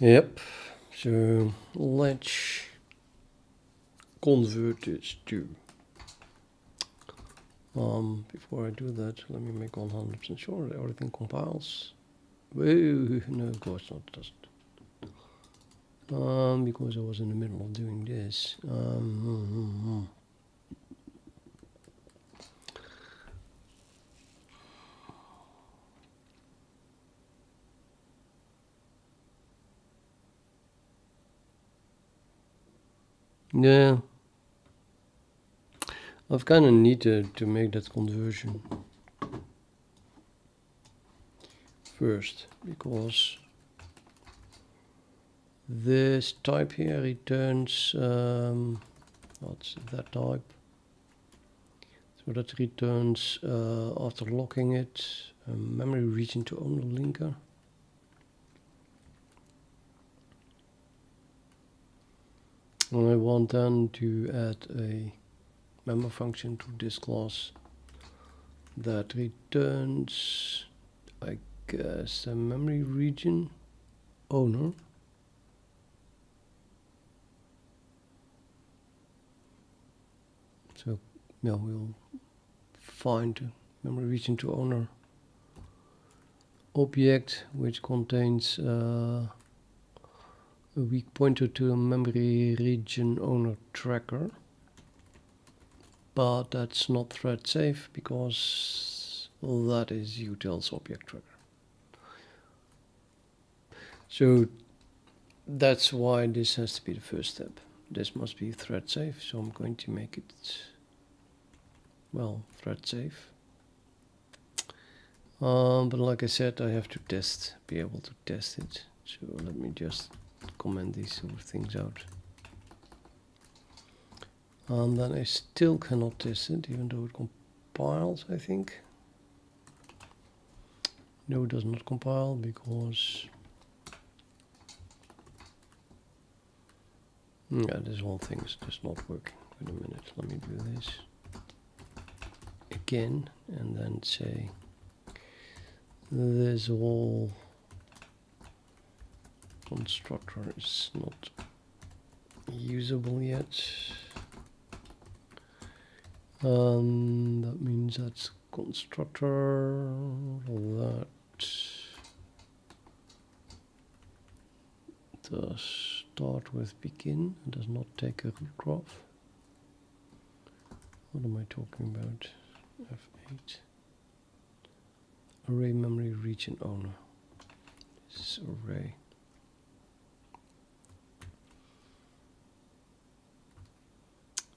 Yep, so let's convert this to before I do that, let me make 100% sure that everything compiles. Whoa, no, of course not, it doesn't. Because I was in the middle of doing this. Yeah, I've kind of needed to make that conversion first, because this type here returns, what's that type? So that returns, after locking it, a memory region to owner linker. And I want then to add a member function to this class that returns, I guess, a memory region owner. So yeah, we'll find a memory region to owner object which contains a weak pointer to a memory region owner tracker. But that's not thread safe because that is utils ObjectTracker. So that's why this has to be the first step. This must be thread safe, so I'm going to make it, well, thread safe. But like I said, I have to be able to test it. So let me just comment these sort of things out. And then I still cannot test it, even though it compiles, I think. No, it does not compile because yeah, this whole thing is just not working. Wait a minute, let me do this again and then say this whole constructor is not usable yet. That means that's constructor that does start with begin and does not take a root graph. What am I talking about? F8. Array memory region owner. This is array.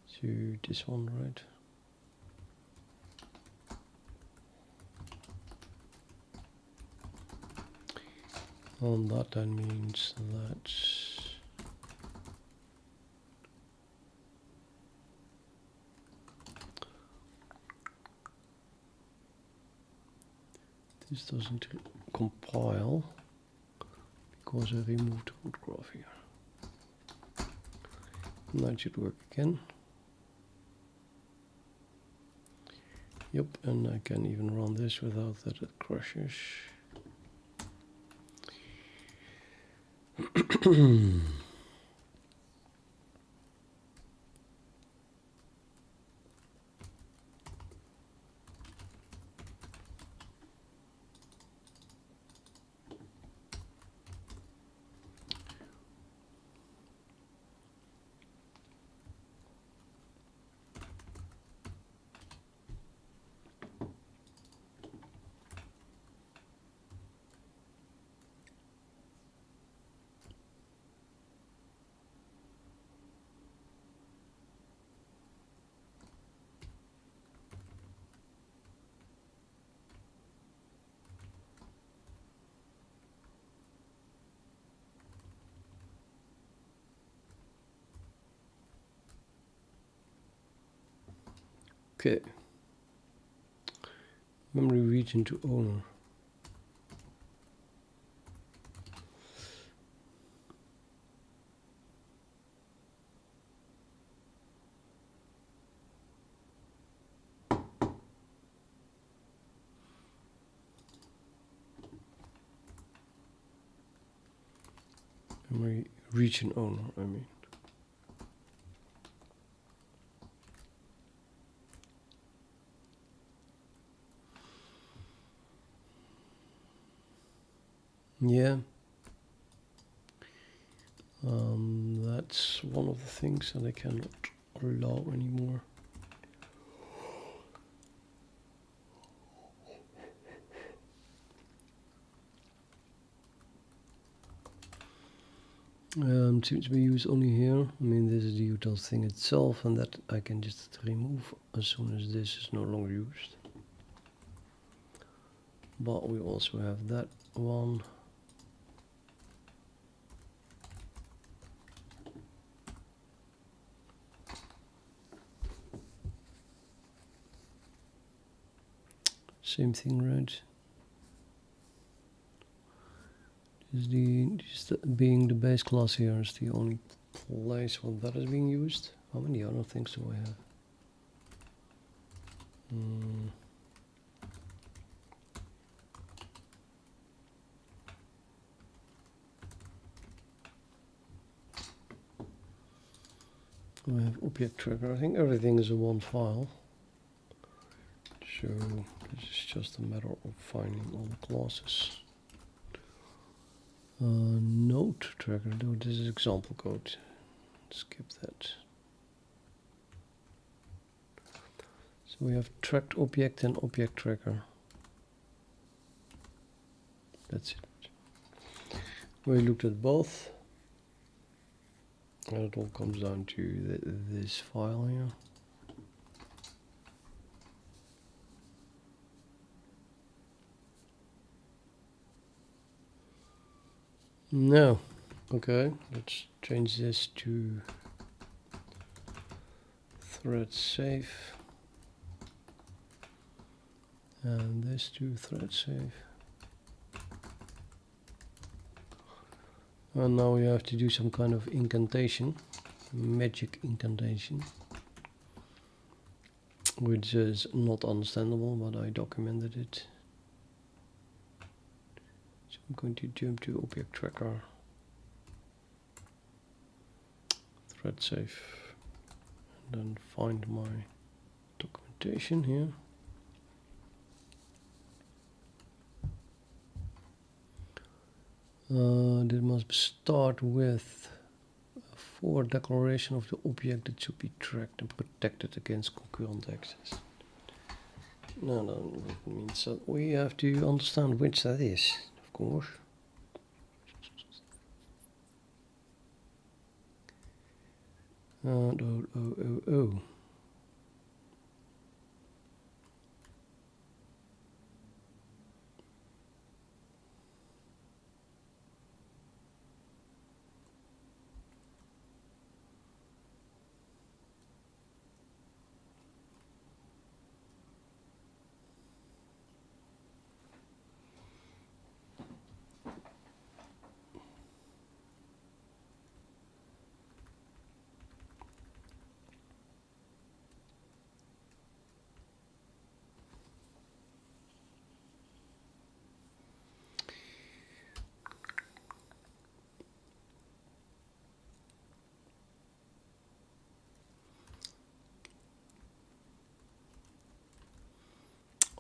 So this one, right? And that then means that this doesn't compile because I removed root graph here. And that should work again. Yep, and I can even run this without that it crashes. Okay. Memory region to owner. Memory region owner, I mean. Yeah. That's one of the things that I cannot allow anymore. Seems to be used only here. I mean, this is the utils thing itself, and that I can just remove as soon as this is no longer used. But we also have that one. Same thing, right? Just being the base class here is the only place where that is being used. How many other things do I have? I have ObjectTracker. I think everything is in one file. So this is just a matter of finding all the classes. Node tracker, no, this is example code. Skip that. So we have tracked object and ObjectTracker. That's it. We looked at both. And it all comes down to this file here. No. Okay, let's change this to threadsafe. And this to threadsafe. And now we have to do some kind of incantation, magic incantation, which is not understandable, but I documented it. So I'm going to jump to ObjectTracker, threadsafe, and then find my documentation here. This must start with for declaration of the object that should be tracked and protected against concurrent access. No, that means that we have to understand which that is, of course. Oh.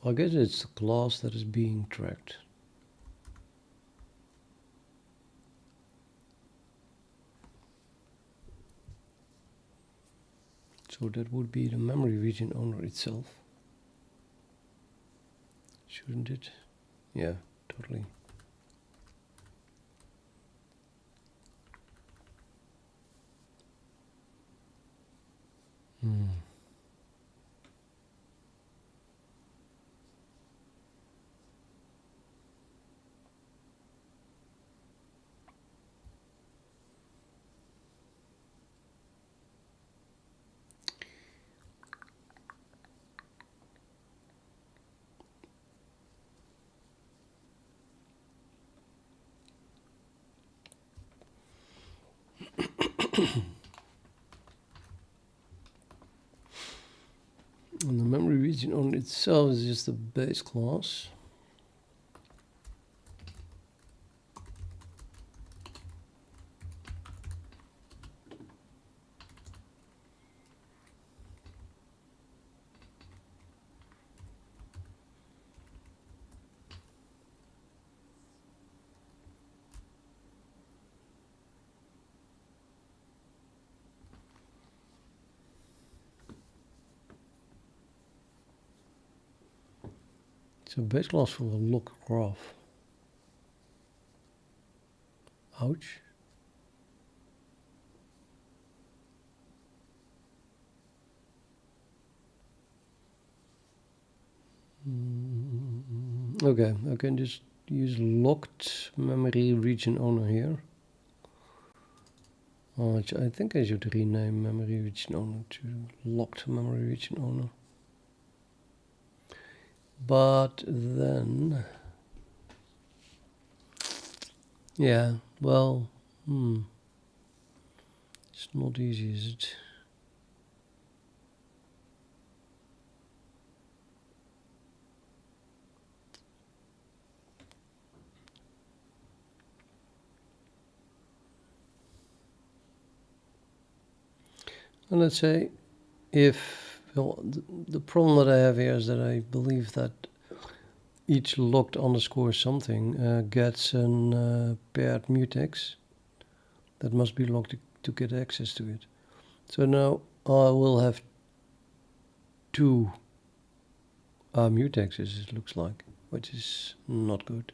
I guess it's the class that is being tracked. So that would be the memory region owner itself. Shouldn't it? Yeah, totally. And the memory region owner itself is just a base class. So base class for a lock graph. Ouch. Okay, I can just use locked memory region owner here. Which I think I should rename memory region owner to locked memory region owner. But then, yeah, well, it's not easy, is it? And let's say if, well, the problem that I have here is that I believe that each locked underscore something gets a paired mutex that must be locked to get access to it. So now I will have two mutexes, it looks like, which is not good.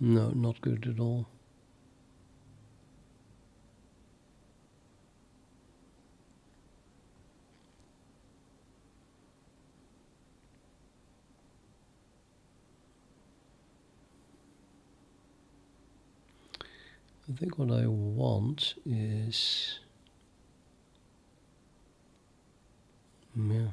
No, not good at all. I think what I want is, yeah.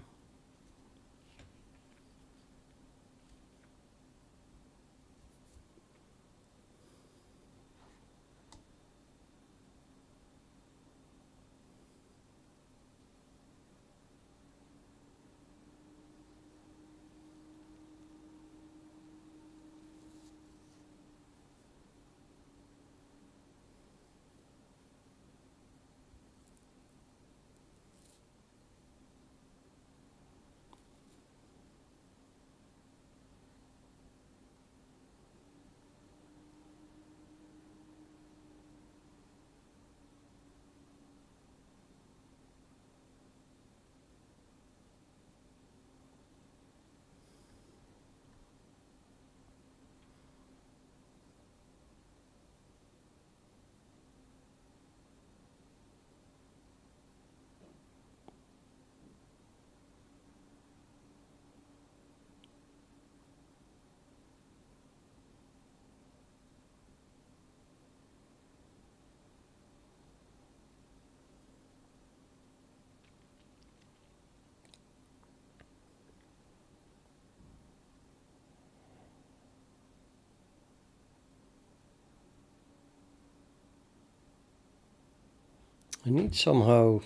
I need somehow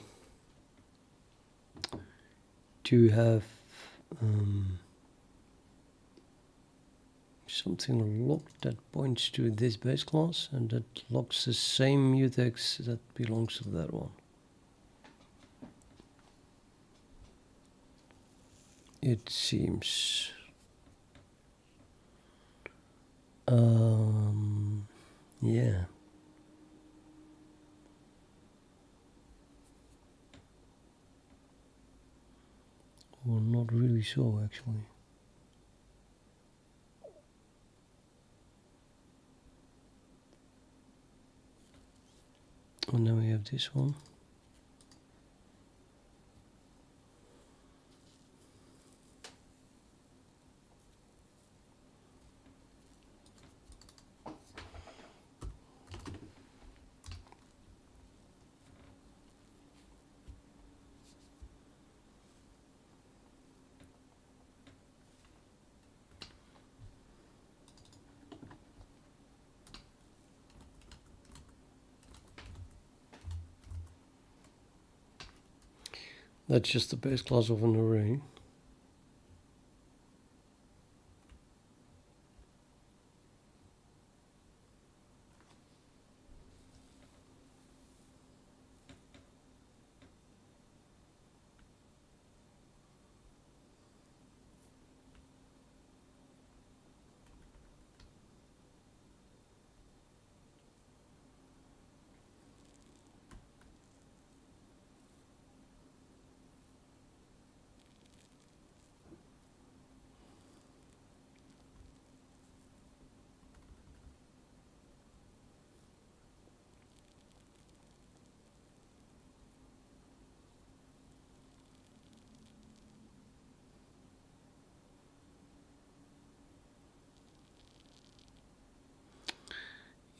to have something locked that points to this base class and that locks the same mutex that belongs to that one. It seems. Yeah. Well, not really so, actually. And then we have this one. That's just the base class of an array.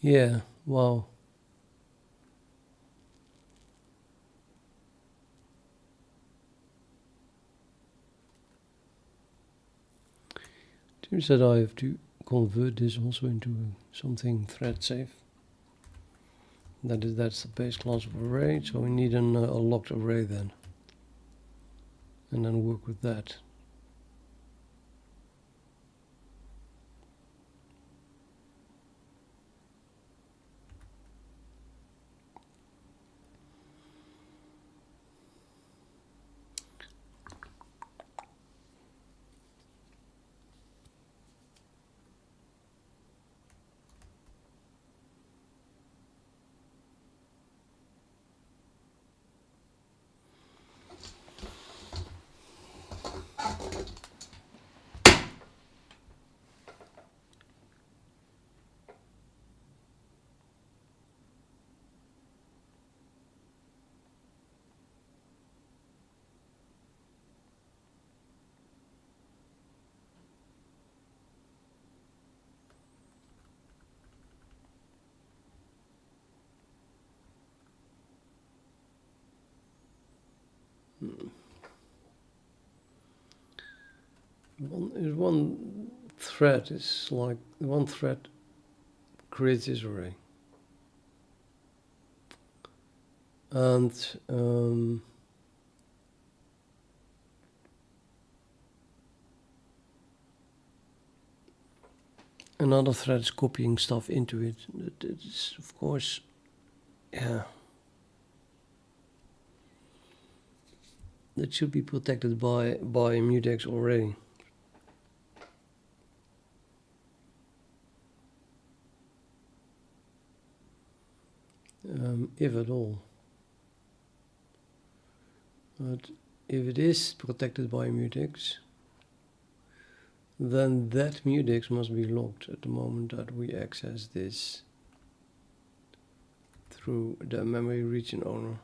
Yeah, wow. Seems that I have to convert this also into something thread safe. That's the base class of array, so we need a locked array then. And then work with that. One thread is like one thread creates this array, and another thread is copying stuff into it. It's of course, yeah, that should be protected by mutex already. If at all. But if it is protected by mutex, then that mutex must be locked at the moment that we access this through the memory region owner.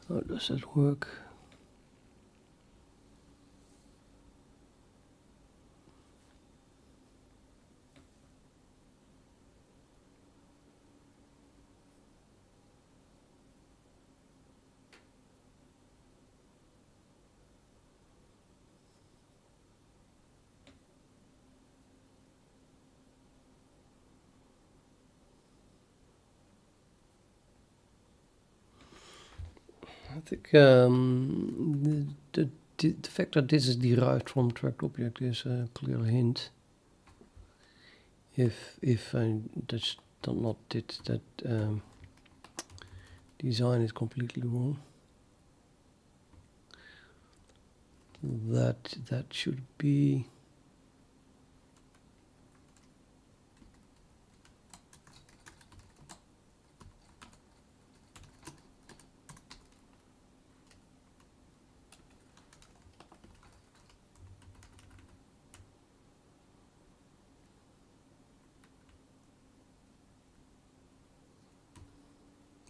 How does that work? I think the fact that this is derived from tracked object is a clear hint. If I just not did that design is completely wrong. That should be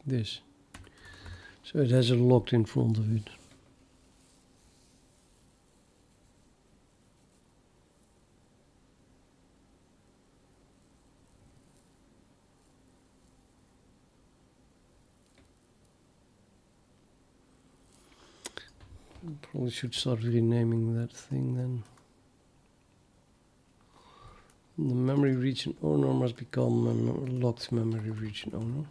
this. So it has a locked in front of it. Probably should start renaming that thing then. The memory region owner must become a locked memory region owner.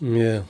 Yeah.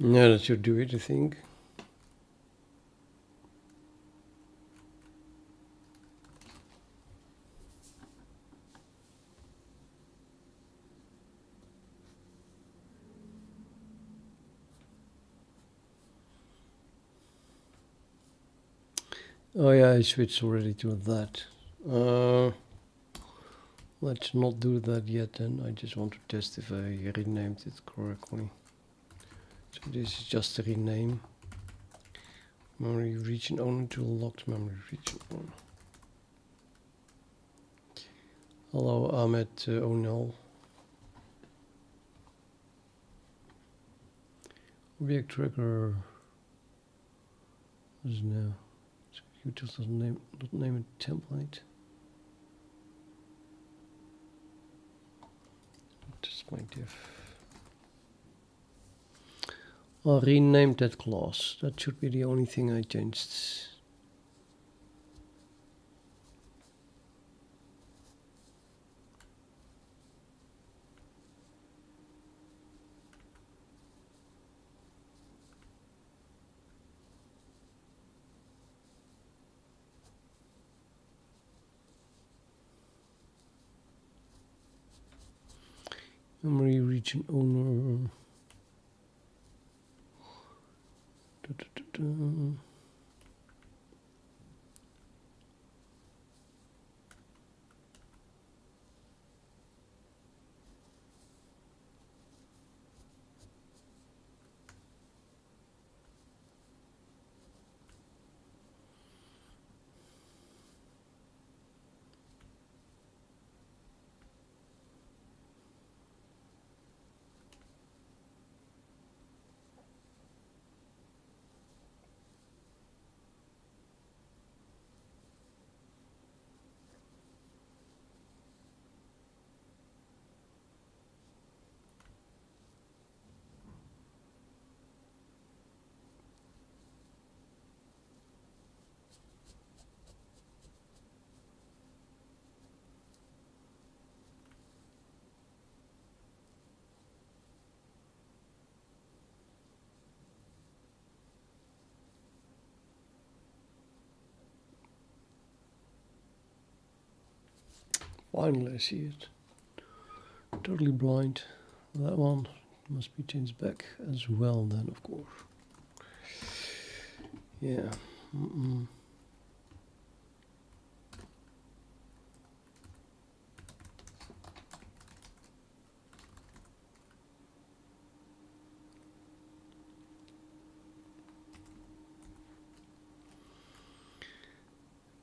Yeah, that should do it, I think. Oh yeah, I switched already to that. Let's not do that yet then. I just want to test if I renamed it correctly. So this is just a rename. Memory region owner to locked memory region owner. Hello, Ahmed O'Neill. ObjectTracker is now. So utils doesn't name a template. Display div. I'll rename that class. That should be the only thing I changed. Memory region owner. Finally, I see it. Totally blind. That one must be changed back as well then, of course. Yeah.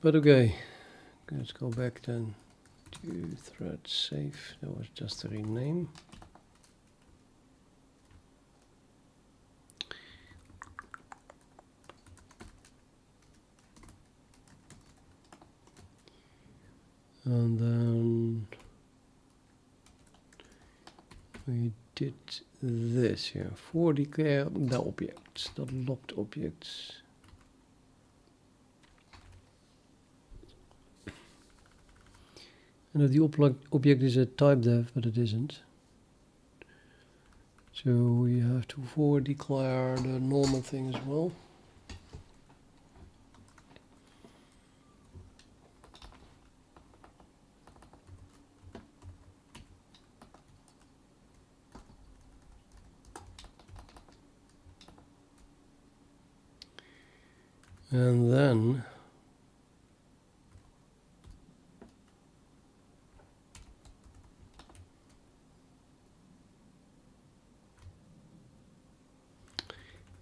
But okay, let's go back then to threadsafe. That was just a rename. And then we did this here for declare the objects, the locked objects. And if the object is a type def, but it isn't. So we have to for declare the normal thing as well. And then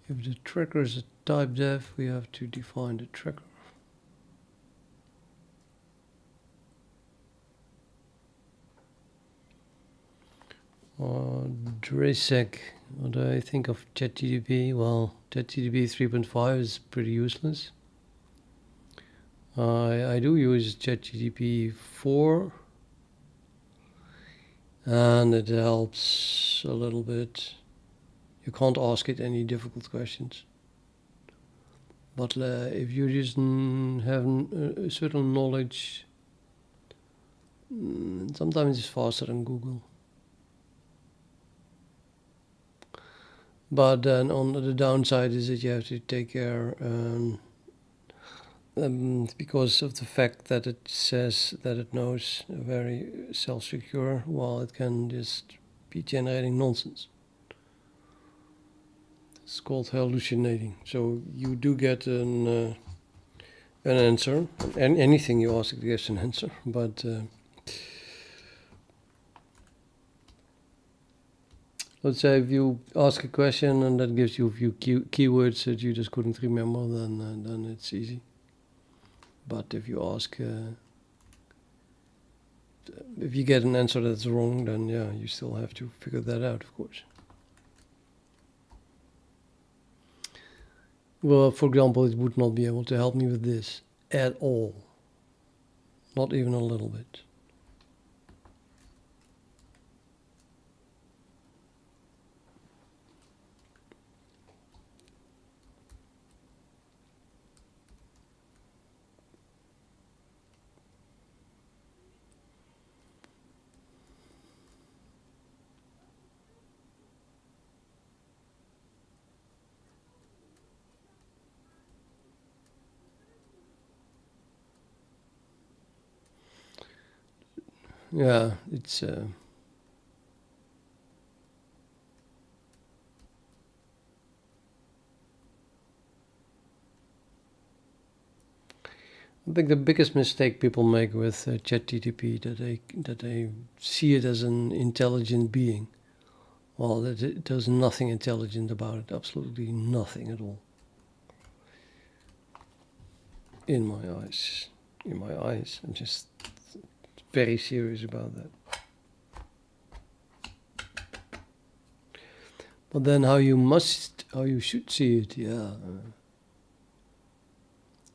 if the tracker is a type def, we have to define the tracker. Dresec, what do I think of ChatGPT? Well, ChatGPT 3.5 is pretty useless. I do use ChatGPT 4, and it helps a little bit. You can't ask it any difficult questions. But if you just have a certain knowledge, sometimes it's faster than Google. But then on the downside is that you have to take care, because of the fact that it says that it knows very self-secure, while it can just be generating nonsense. It's called hallucinating. So you do get an answer, and anything you ask it gives an answer, but let's say if you ask a question and that gives you a few keywords that you just couldn't remember, then it's easy. But if you ask, if you get an answer that's wrong, then yeah, you still have to figure that out, of course. Well, for example, it would not be able to help me with this at all. Not even a little bit. Yeah, it's I think the biggest mistake people make with ChatGPT that they see it as an intelligent being. Well, there's nothing intelligent about it, absolutely nothing at all. In my eyes, I'm just very serious about that. But then how you should see it, yeah.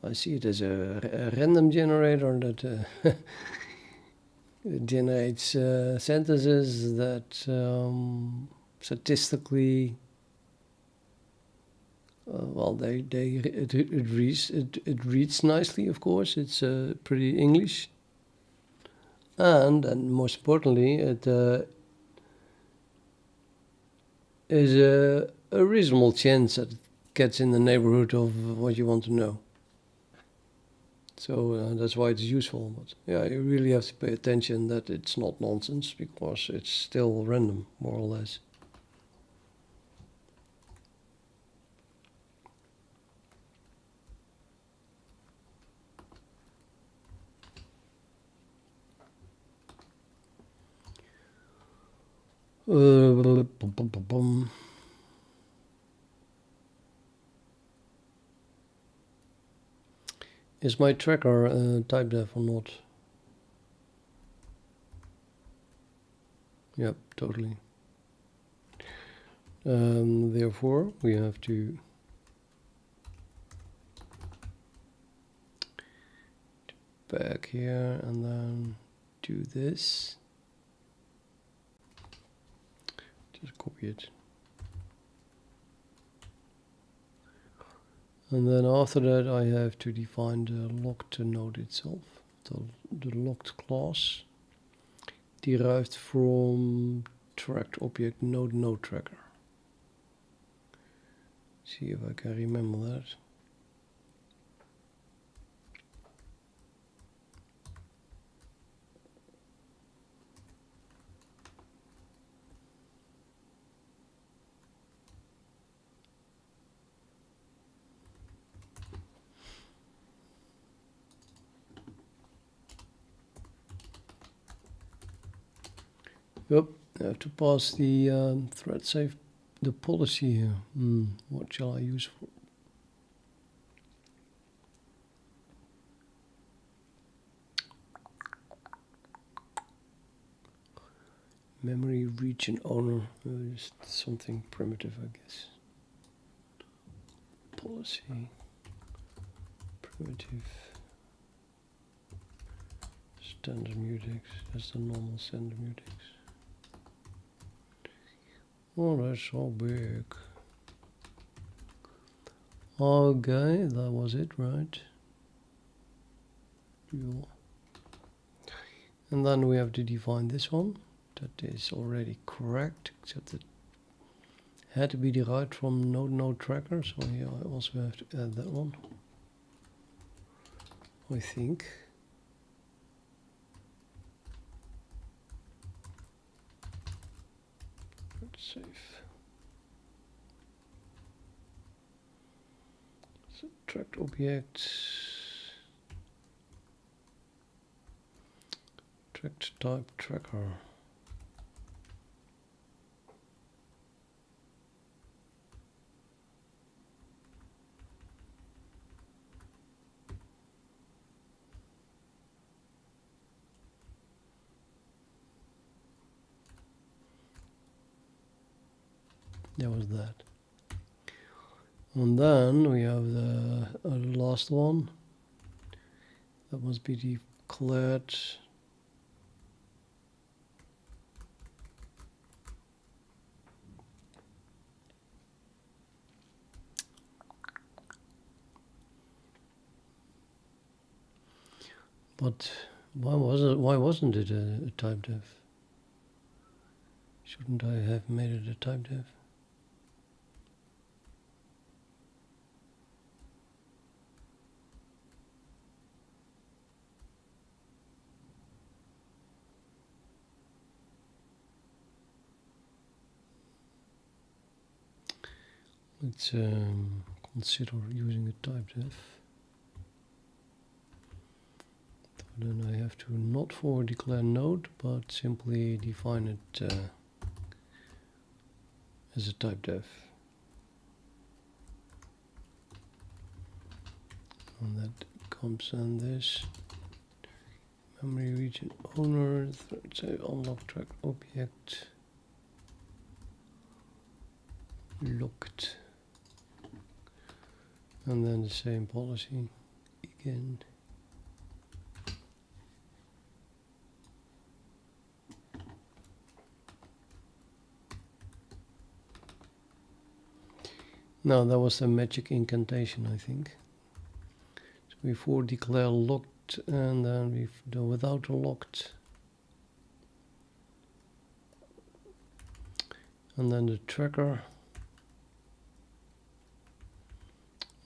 I see it as a random generator that generates sentences that statistically, well, it reads nicely, of course. It's pretty English. And most importantly, it is a reasonable chance that it gets in the neighborhood of what you want to know. So that's why it's useful. But yeah, you really have to pay attention that it's not nonsense, because it's still random, more or less. Is my tracker type def or not? Yep, totally. Therefore, we have to back here and then do this. Just copy it. And then after that I have to define the locked node itself. The locked class derived from tracked object node tracker. See if I can remember that. Yep, I have to pass the threadsafe, the policy here. What shall I use for? Memory region owner, just something primitive, I guess. Policy, primitive, standard mutex, that's the normal standard mutex. Oh, that's so big. Okay, that was it, right? And then we have to define this one. That is already correct, except it had to be derived from node tracker. So here I also have to add that one, I think. Save. So tracked object, tracked type tracker. That was that. And then we have the last one. That must be declared. But why wasn't it a type def? Shouldn't I have made it a type def? Let's consider using a type def. Then I have to not forward declare node, but simply define it as a type def. And that comes in this memory region owner, say unlock track object locked, and then the same policy again. Now that was the magic incantation, I think. So before declare locked, and then we do without locked, and then the tracker,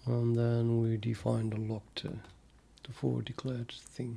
and then we define the locked, the forward declared thing.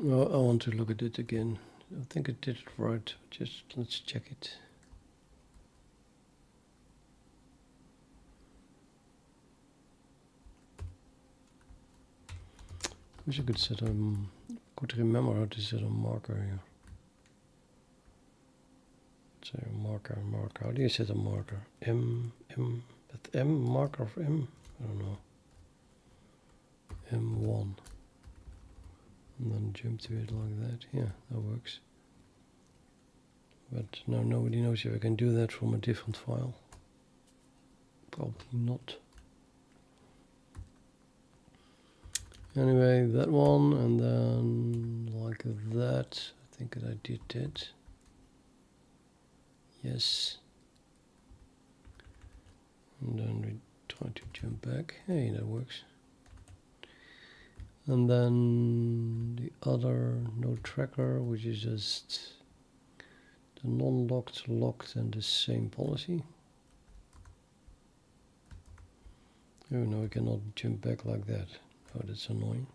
Well, I want to look at it again. I think I did it right. Just let's check it. Wish I could set could remember how to set a marker here. So marker. How do you set a marker? That M marker of M? I don't know. M1. And then jump to it like that. Yeah, that works. But now nobody knows if I can do that from a different file. Probably not. Anyway, that one, and then like that. I think that I did it. Yes. And then we try to jump back. Hey, that works. And then the other node tracker, which is just the non-locked, locked, and the same policy. Oh no, I cannot jump back like that. Oh, that's annoying.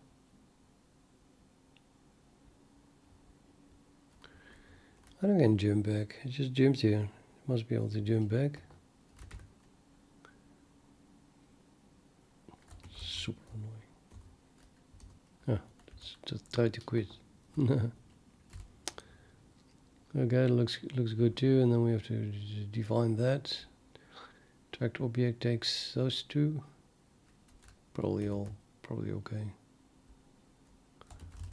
I don't can jump back. I just jumped here. Must be able to jump back. Super annoying. Just try to quit. Okay, looks good too. And then we have to define that. Tracked object takes those two. Probably okay.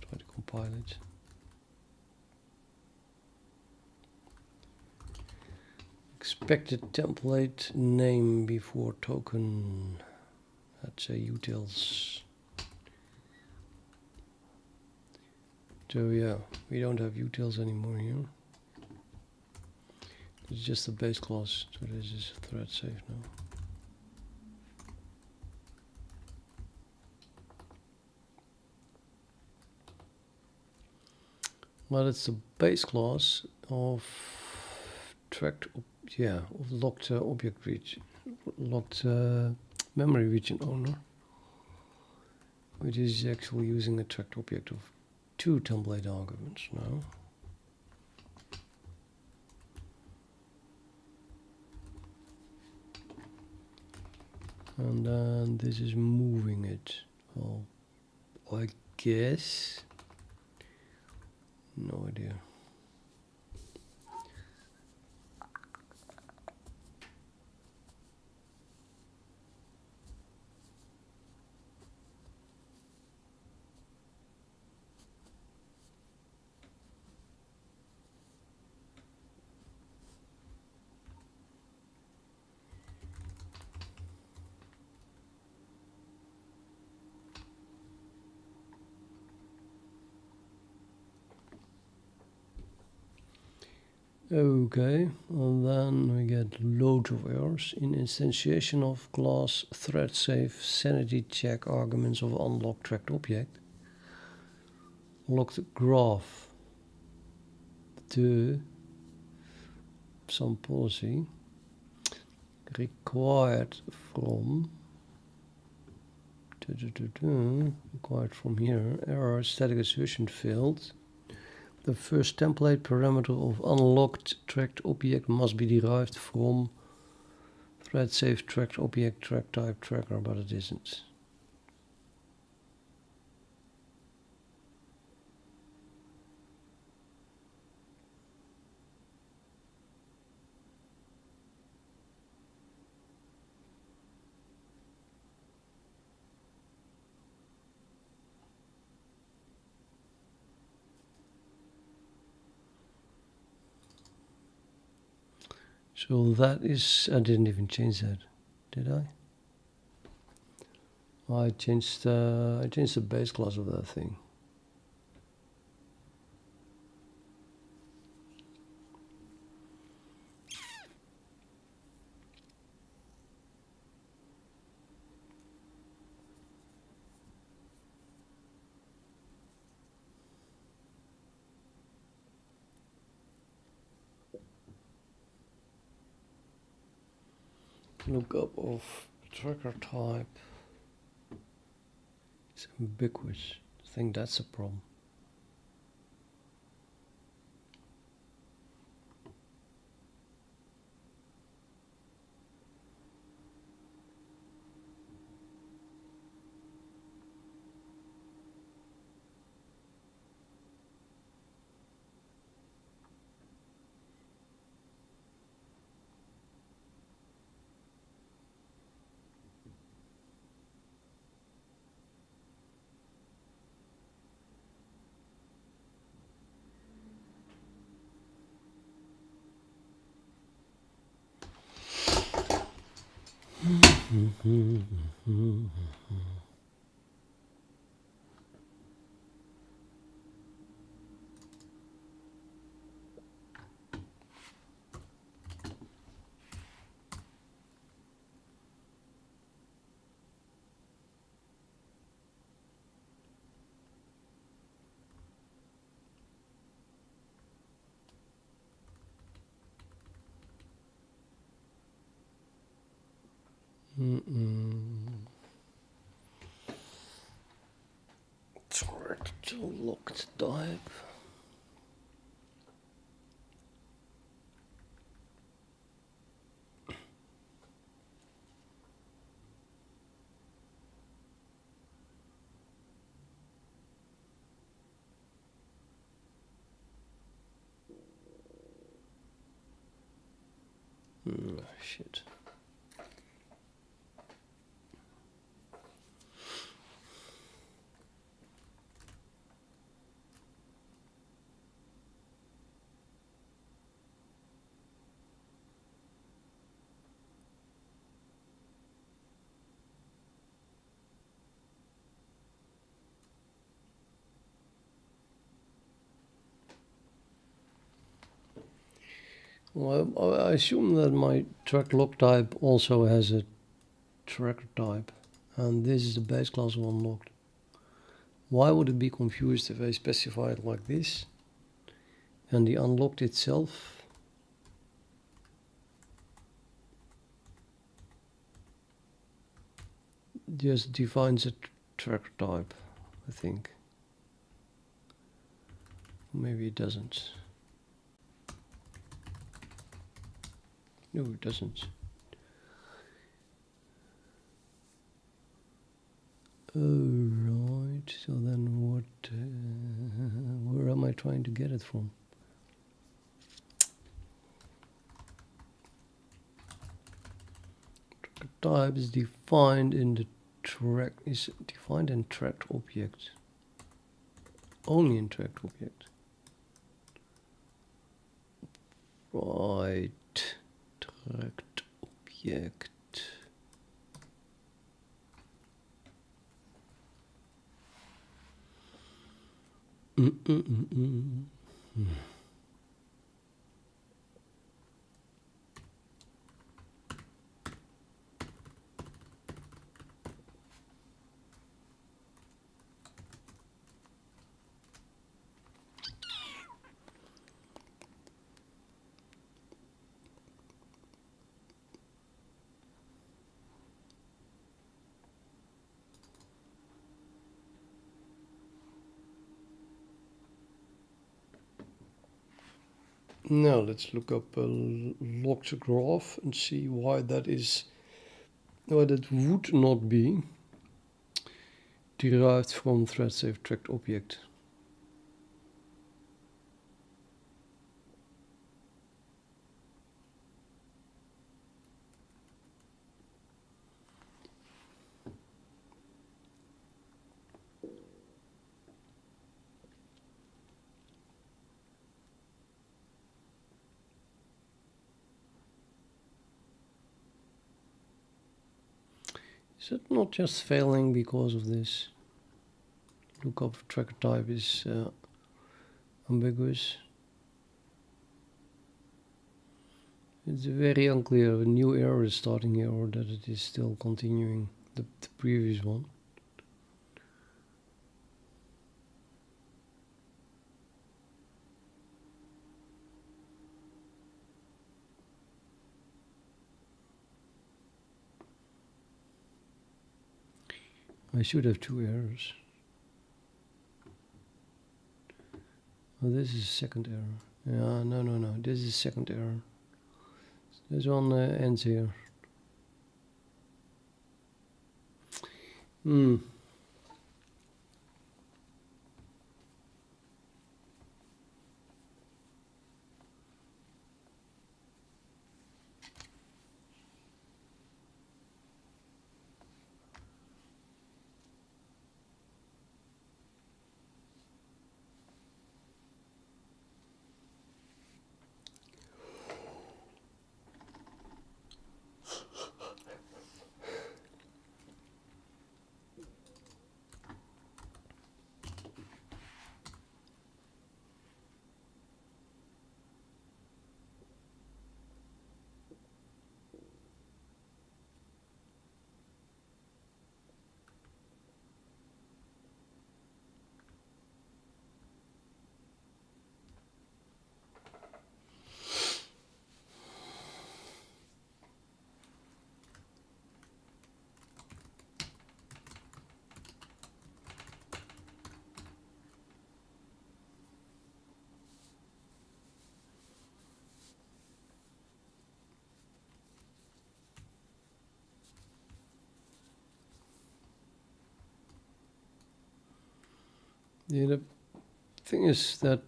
Try to compile it. Expected template name before token. That's a utils. So yeah, we don't have utils anymore here. It's just a base class. So this is thread safe now. Well, it's the base class of tracked, of locked object region, locked memory region owner, which is actually using a tracked object of 2 template arguments now. And then this is moving it. Well, I guess. No idea. Okay, and then we get loads of errors in instantiation of class threadsafe sanity check arguments of unlocked tracked object. Locked graph to some policy required from here error static assertion failed. The first template parameter of unlocked tracked object must be derived from threadsafe tracked object track type tracker, but it isn't. So that is, I didn't even change that, did I? I changed the base class of that thing. Lookup of tracker type. It's ambiguous. I think that's a problem. Track to locked type. Shit. Well, I assume that my track lock type also has a tracker type, and this is the base class of unlocked. Why would it be confused if I specify it like this, and the unlocked itself just defines a tracker type, I think. Maybe it doesn't. No, it doesn't. Alright, so then what, where am I trying to get it from? Tracker type is defined in the track, is defined in tracked object. Only in tracked object. Right, tracked object. Now let's look up a locked graph and see why that is, why that would not be derived from threadsafe tracked object. Is it not just failing because of this? Lookup tracker type is ambiguous. It's very unclear. A new error is starting here, or that it is still continuing the previous one. I should have two errors. Oh, this is second error. Yeah, no. This is second error. This one ends here. The thing is that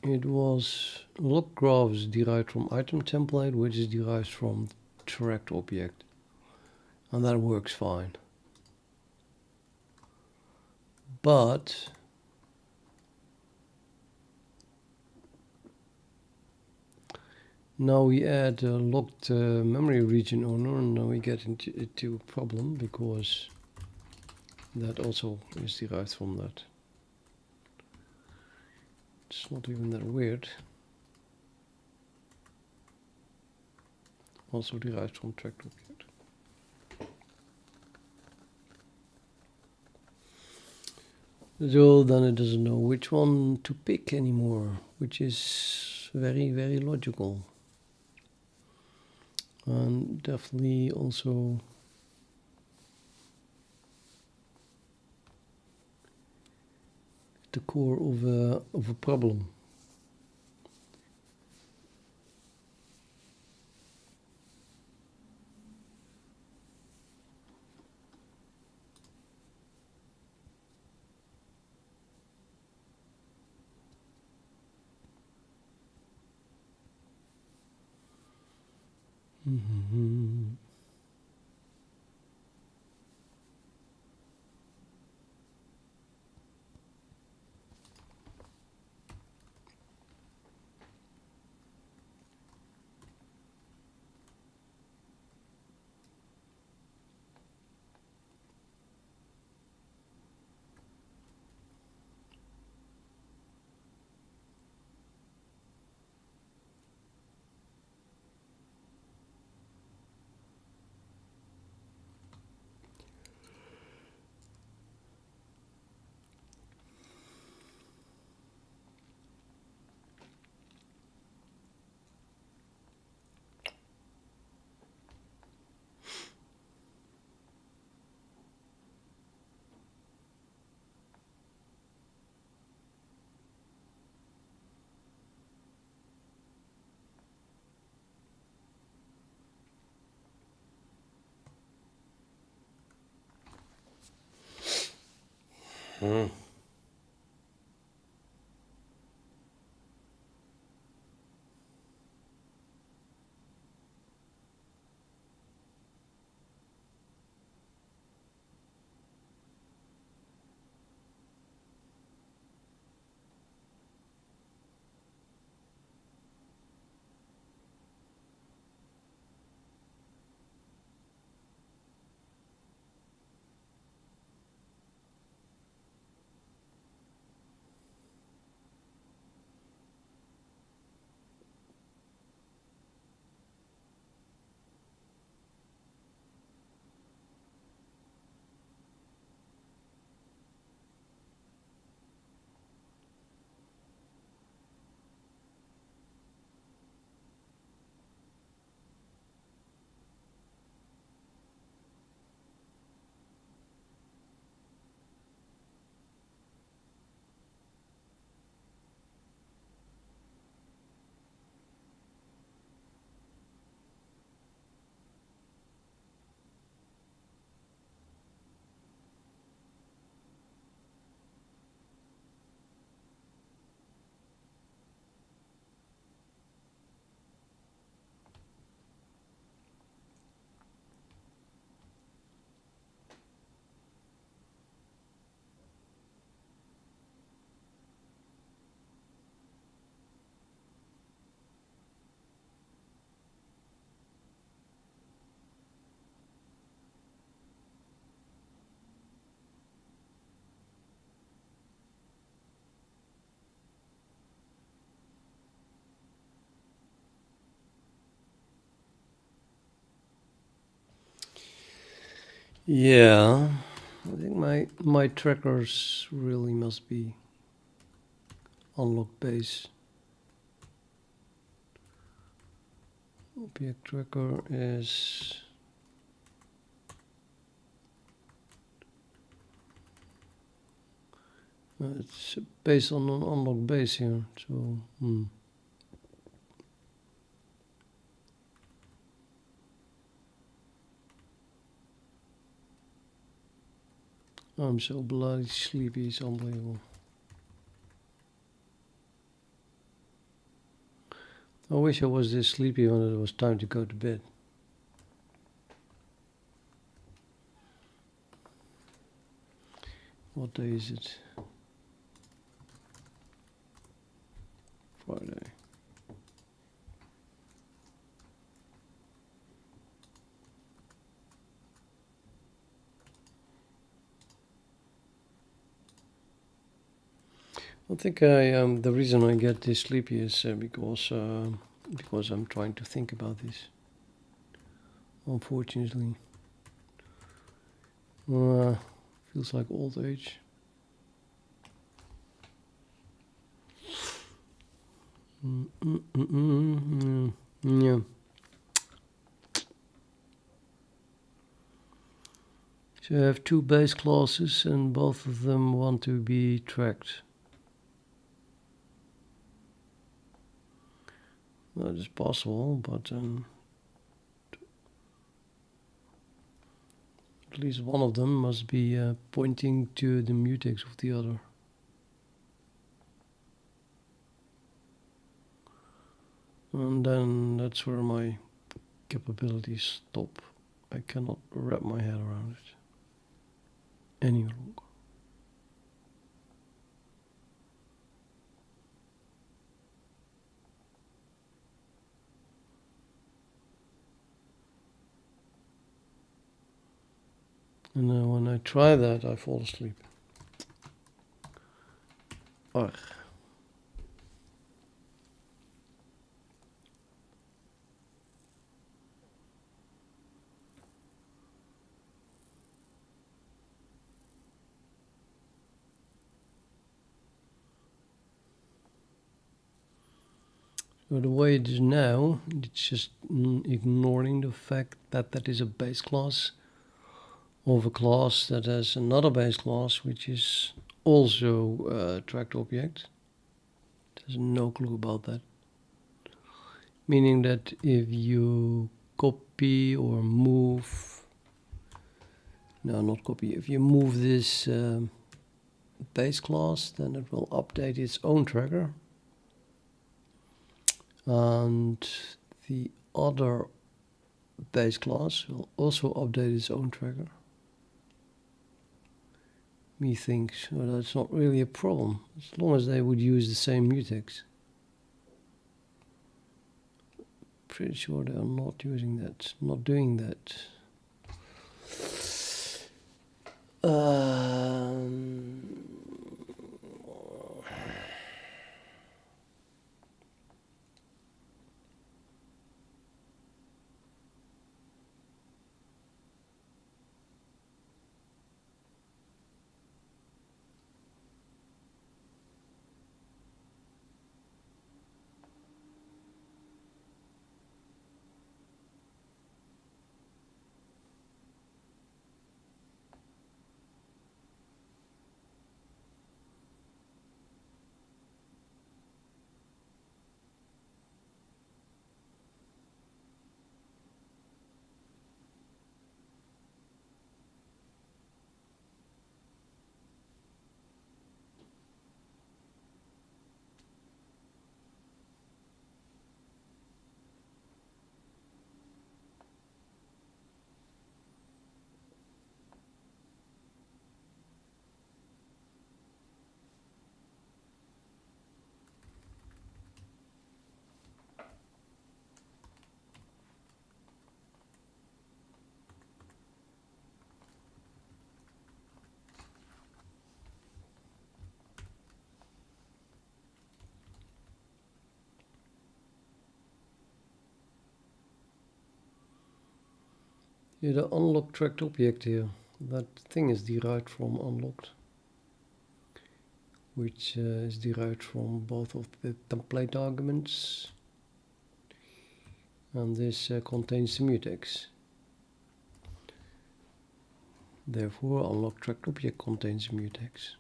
it was lock graph is derived from item template, which is derived from tracked object, and that works fine. But now we add a locked memory region owner, and now we get into a problem, because that also is derived from that. It's not even that weird. Also derived from tracked object. So then it doesn't know which one to pick anymore, which is very, very logical. And definitely also the core of a problem. Mm-hmm. Yeah, I think my trackers really must be unlock base. Object tracker is it's based on an unlock base here, so I'm so bloody sleepy, it's unbelievable. I wish I was this sleepy when it was time to go to bed. What day is it? Friday. I think the reason I get this sleepy is because I'm trying to think about this. Unfortunately, feels like old age. Yeah. So I have two base classes, and both of them want to be tracked. That is possible, but at least one of them must be pointing to the mutex of the other. And then that's where my capabilities stop. I cannot wrap my head around it any longer. And then when I try that, I fall asleep. Ugh. So the way it is now, it's just ignoring the fact that that is a base class of a class that has another base class which is also a tracked object. It has no clue about that. Meaning that if you copy or move, no, not copy, if you move this base class, then it will update its own tracker. And the other base class will also update its own tracker. Methinks that's not really a problem, as long as they would use the same mutex. Pretty sure they are not using that, not doing that. Yeah, the unlocked tracked object here, that thing is derived from unlocked, which is derived from both of the template arguments, and this contains the mutex. Therefore, unlocked tracked object contains mutex.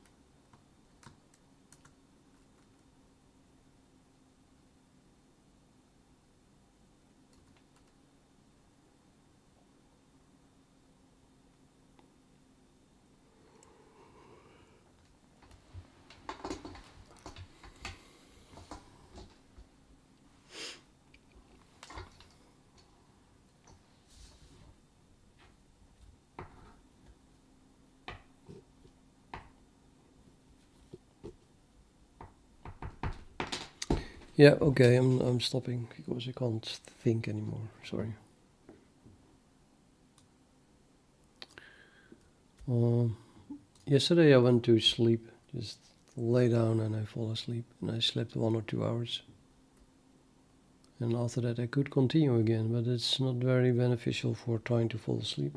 Yeah, okay, I'm stopping because I can't think anymore. Sorry. Yesterday I went to sleep, just lay down and I fall asleep, and I slept 1 or 2 hours. And after that I could continue again, but it's not very beneficial for trying to fall asleep.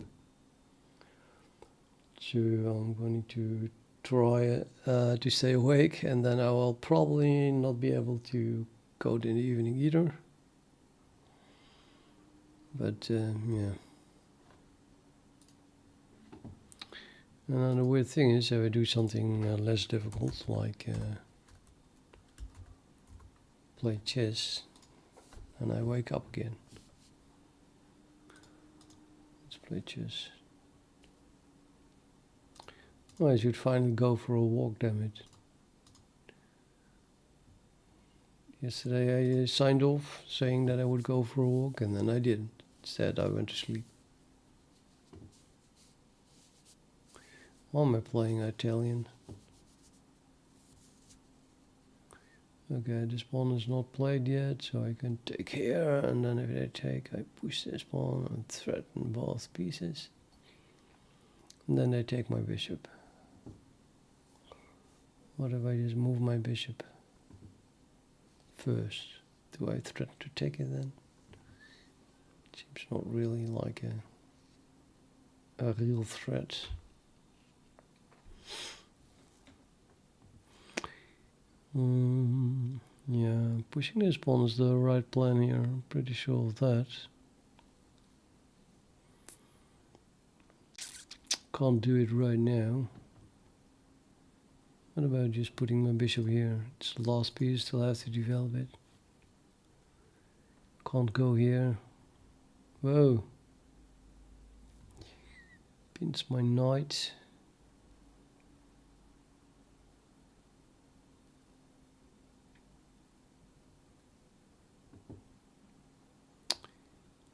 So I'm going to try to stay awake, and then I will probably not be able to code in the evening either. But yeah. And the weird thing is, if I do something less difficult, like play chess, and I wake up again. Let's play chess. Oh, I should finally go for a walk, damn it. Yesterday I signed off saying that I would go for a walk, and then I didn't. Instead I went to sleep. Why am I playing Italian? Okay, this pawn is not played yet, so I can take here, and then if I take, I push this pawn and threaten both pieces. And then they take my bishop. What if I just move my bishop first? Do I threaten to take it then? Seems not really like a real threat. Yeah, pushing this pawn is the right plan here. I'm pretty sure of that. Can't do it right now. What about just putting my bishop here? It's the last piece, still have to develop it. Can't go here. Whoa. Pins my knight.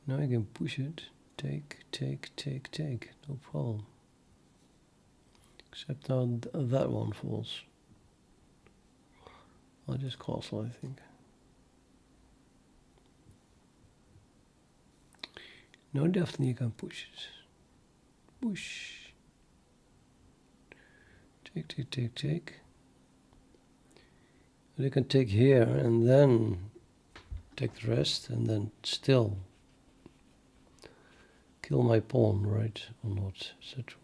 Now I can push it. Take, take, take, take. No problem. Except now that one falls. I'll just castle, I think. No, definitely you can push it. Push. Take, take, take, take. But you can take here and then take the rest, and then still kill my pawn, right? Or not? Is that true?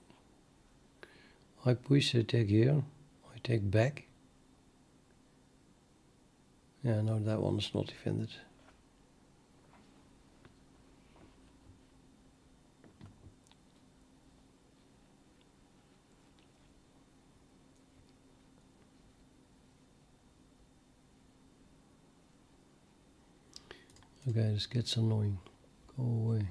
I push, I take here, I take back. Yeah, no, that one is not defended. Okay, this gets annoying. Go away.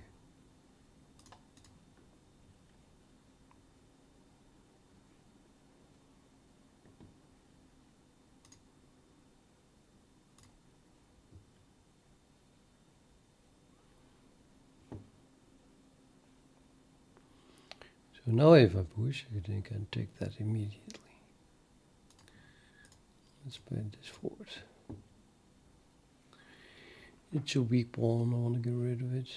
So now if I push, I can take that immediately. Let's play this forward. It's a weak pawn, I want to get rid of it.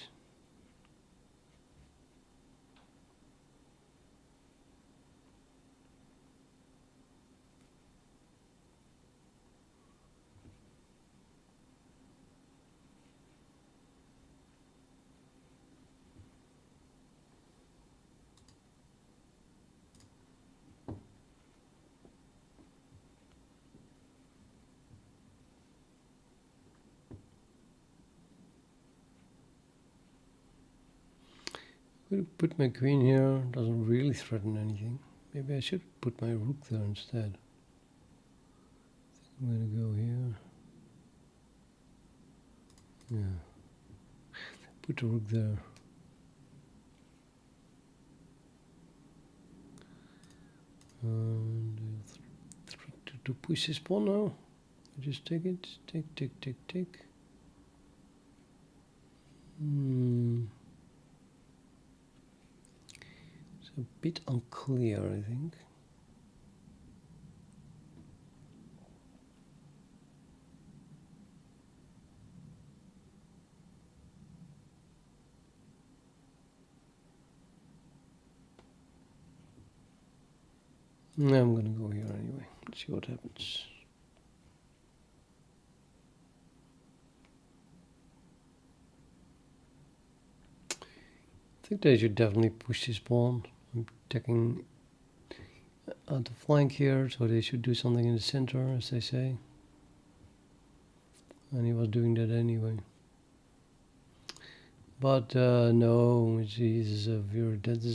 I'm going to put my queen here, doesn't really threaten anything. Maybe I should put my rook there instead. I think I'm going to go here. Yeah. Put the rook there. And to push this pawn now. I just take it. Take, take, take, take. It's a bit unclear, I think. I'm gonna go here anyway. Let's see what happens. I think they should definitely push this pawn. I'm taking out the flank here, so they should do something in the center, as they say. And he was doing that anyway. But no, that is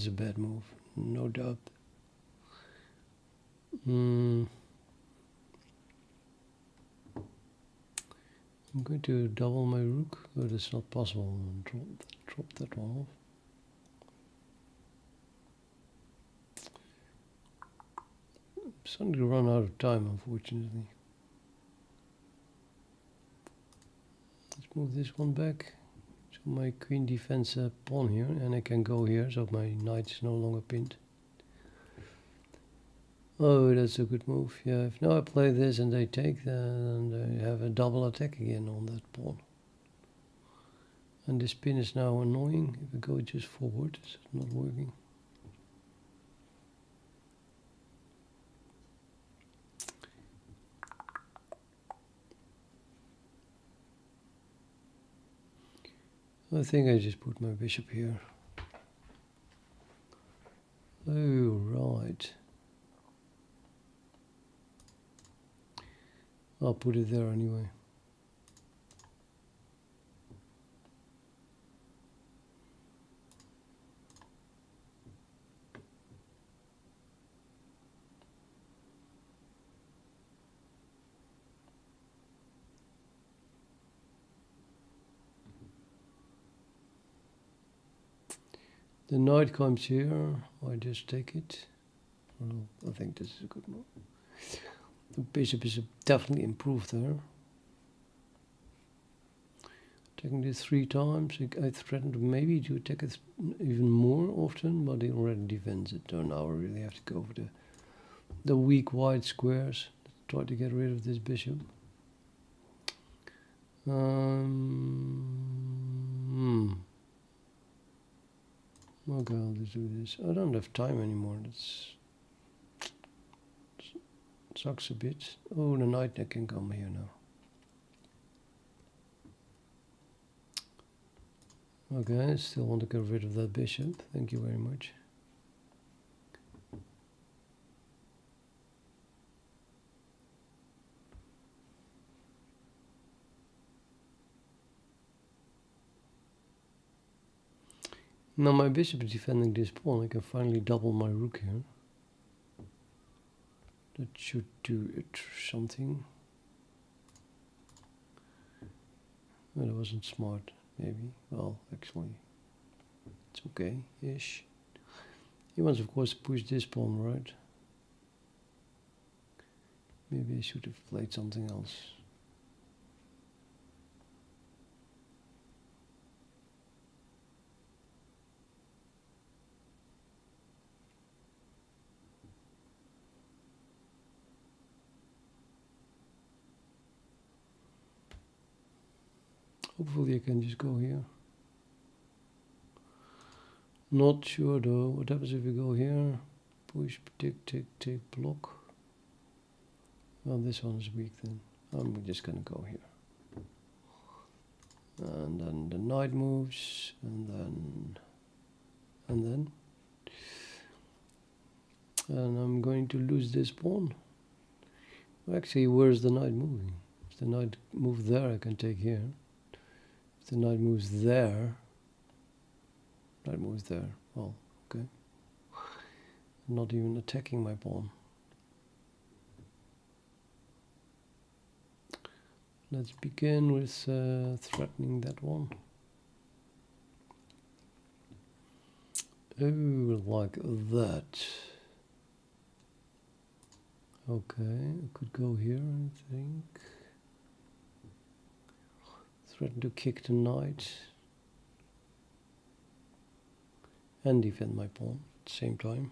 a bad move, no doubt. I'm going to double my rook, but it's not possible. Drop that one off. I'm starting to run out of time, unfortunately. Let's move this one back. So my queen defends a pawn here, and I can go here, so my knight is no longer pinned. Oh, that's a good move. Yeah, if now I play this and they take, then they have a double attack again on that pawn. And this pin is now annoying. If I go just forward, it's not working. I think I just put my bishop here. Oh, right. I'll put it there anyway. The knight comes here, I just take it. Well, I think this is a good move. The bishop is definitely improved there. Attacking this 3 times, I threatened maybe to attack it even more often, but he already defends it. So now I really have to go for the weak white squares. Try to get rid of this bishop. Okay, I'll just do this. I don't have time anymore. That's sucks a bit. Oh, the knight can come here now. Okay, I still want to get rid of that bishop. Thank you very much. Now my bishop is defending this pawn. I can finally double my rook here. That should do it something. Well, that wasn't smart, maybe. Well, actually, it's okay-ish. He wants, of course, to push this pawn, right? Maybe I should have played something else. Hopefully I can just go here. Not sure though. What happens if we go here? Push, tick, tick, tick, block. Well, this one is weak then. I'm just gonna go here. And then the knight moves, and then I'm going to lose this pawn. Actually, where's the knight moving? If the knight moves there, I can take here. If the knight moves there, well, okay. I'm not even attacking my pawn. Let's begin with threatening that one. Oh, like that. Okay, I could go here, I think. Threaten to kick the knight. And defend my pawn at the same time.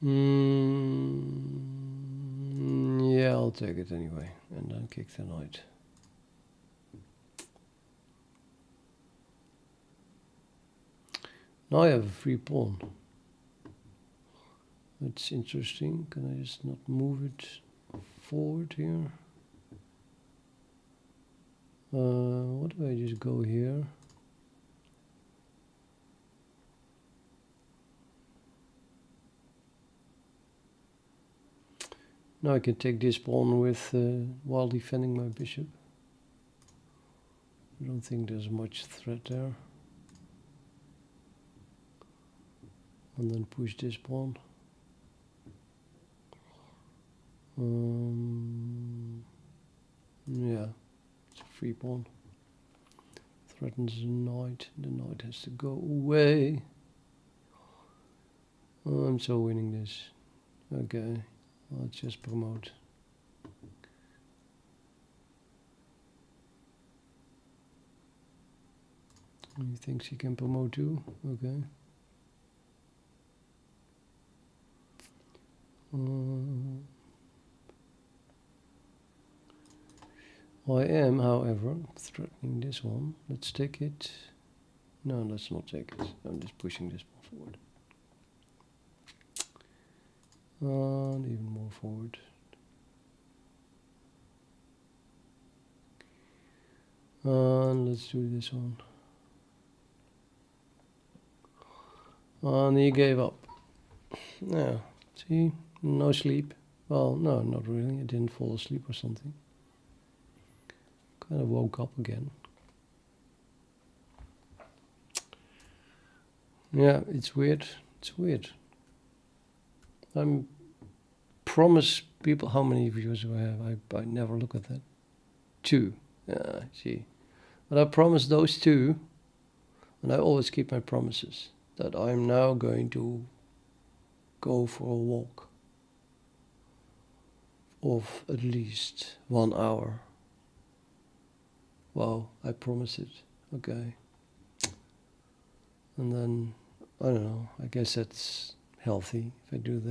Yeah, I'll take it anyway, and then kick the knight. Now I have a free pawn. That's interesting. Can I just not move it forward here? What do I just go here? Now I can take this pawn with while defending my bishop. I don't think there's much threat there. And then push this pawn. Yeah, it's a free pawn. Threatens the knight. The knight has to go away. Oh, I'm so winning this. Okay, let's just promote. He thinks he can promote too. Okay. I am, however, threatening this one. Let's take it. No, let's not take it. I'm just pushing this one forward. And even more forward. And let's do this one. And he gave up. Yeah, see, no sleep. Well, no, not really. I didn't fall asleep or something. Kind of woke up again. Yeah, it's weird. It's weird. I promise people, how many views do I have? I never look at that. 2. Yeah, see. But I promise those 2, and I always keep my promises, that I'm now going to go for a walk of at least 1 hour. Wow, I promise it. Okay. And then, I don't know, I guess that's healthy if I do that.